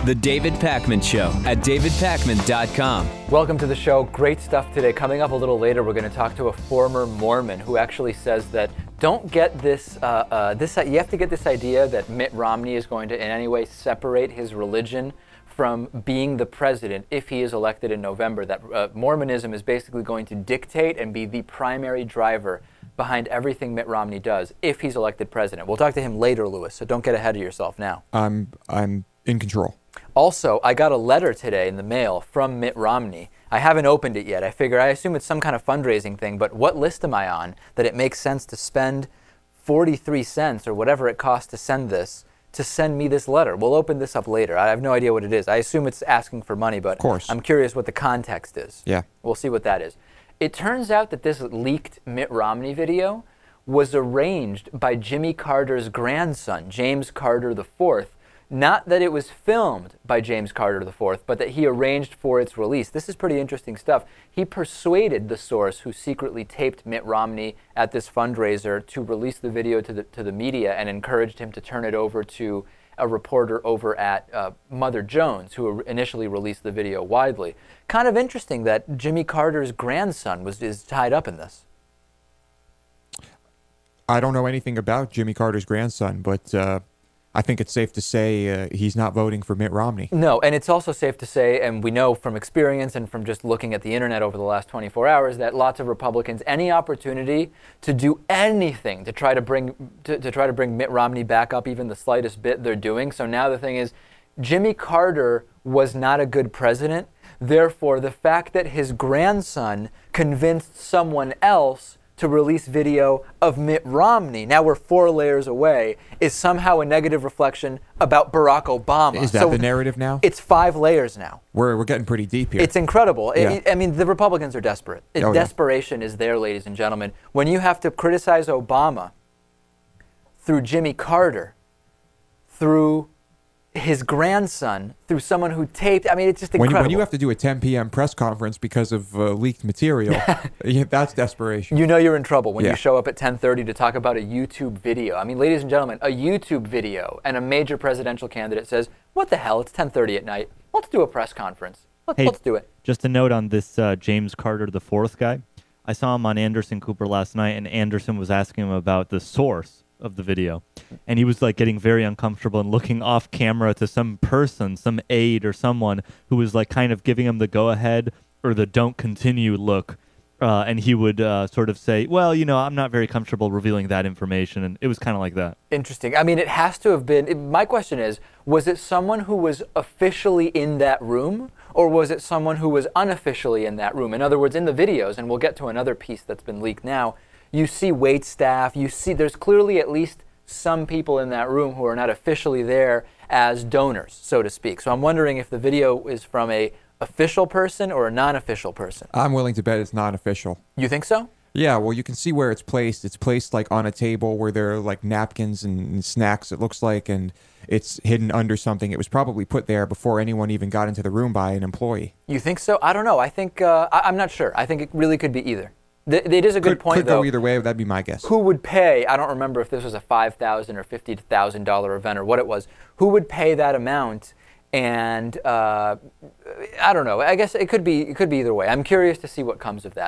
The David Pakman Show at davidpakman.com. Welcome to the show. Great stuff today. Coming up a little later, we're going to talk to a former Mormon who actually says that don't get this, you have to get this idea that Mitt Romney is going to in any way separate his religion from being the president if he is elected in November. That Mormonism is basically going to dictate and be the primary driver behind everything Mitt Romney does if he's elected president. We'll talk to him later, Louis, so don't get ahead of yourself now. I'm in control. Also, I got a letter today in the mail from Mitt Romney. I haven't opened it yet. I assume it's some kind of fundraising thing, but what list am I on that it makes sense to spend 43 cents or whatever it costs to send me this letter? We'll open this up later. I have no idea what it is. I assume it's asking for money, but of course. I'm curious what the context is. Yeah. We'll see what that is. It turns out that this leaked Mitt Romney video was arranged by Jimmy Carter's grandson, James Carter IV. Not that it was filmed by James Carter IV, but that he arranged for its release. This is pretty interesting stuff. He persuaded the source who secretly taped Mitt Romney at this fundraiser to release the video to the media and encouraged him to turn it over to a reporter over at Mother Jones, who initially released the video widely. Kind of interesting that Jimmy Carter's grandson is tied up in this. I don't know anything about Jimmy Carter's grandson, but I think it's safe to say he's not voting for Mitt Romney. No, and it's also safe to say, and we know from experience and from just looking at the internet over the last 24 hours, that lots of Republicans, any opportunity to do anything to try to bring Mitt Romney back up even the slightest bit, they're doing. So now the thing is, Jimmy Carter was not a good president. Therefore, the fact that his grandson convinced someone else to release video of Mitt Romney, now we're 4 layers away, is somehow a negative reflection about Barack Obama. Is that the narrative now? It's 5 layers now. We're getting pretty deep here. It's incredible. Yeah. I mean, the Republicans are desperate. Desperation is there, ladies and gentlemen. When you have to criticize Obama through Jimmy Carter, through his grandson, through someone who taped, I mean, it's just incredible. When you have to do a 10 p.m. press conference because of leaked material, that's desperation. You know you're in trouble when you show up at 10:30 to talk about a YouTube video. I mean, ladies and gentlemen, a YouTube video and a major presidential candidate says, what the hell, it's 10:30 at night. Let's do a press conference. Let's do it. Just a note on this James Carter IV guy. I saw him on Anderson Cooper last night, and Anderson was asking him about the source of the video, and he was like getting very uncomfortable and looking off camera to some person, some aide or someone who was like kind of giving him the go ahead or the don't continue look, and he would sort of say, well, you know, I'm not very comfortable revealing that information, and it was kind of like that. Interesting. I mean, it has to have been, my question is, was it someone who was officially in that room, or was it someone who was unofficially in that room? In other words, in the videos, and we'll get to another piece that's been leaked now, you see wait staff, you see there's clearly at least some people in that room who are not officially there as donors, so to speak. So I'm wondering if the video is from a official person or a non-official person. I'm willing to bet it's non-official. You think so? Yeah, well, you can see where it's placed. It's placed like on a table where there are like napkins and snacks, it looks like, and it's hidden under something. It was probably put there before anyone even got into the room by an employee. You think so? I don't know. I think, I'm not sure. I think it really could be either. It is a good point, though. Could go either way. That'd be my guess. Who would pay? I don't remember if this was a $5,000 or $50,000 event or what it was. Who would pay that amount? And I don't know. I guess it could be either way. I'm curious to see what comes of that.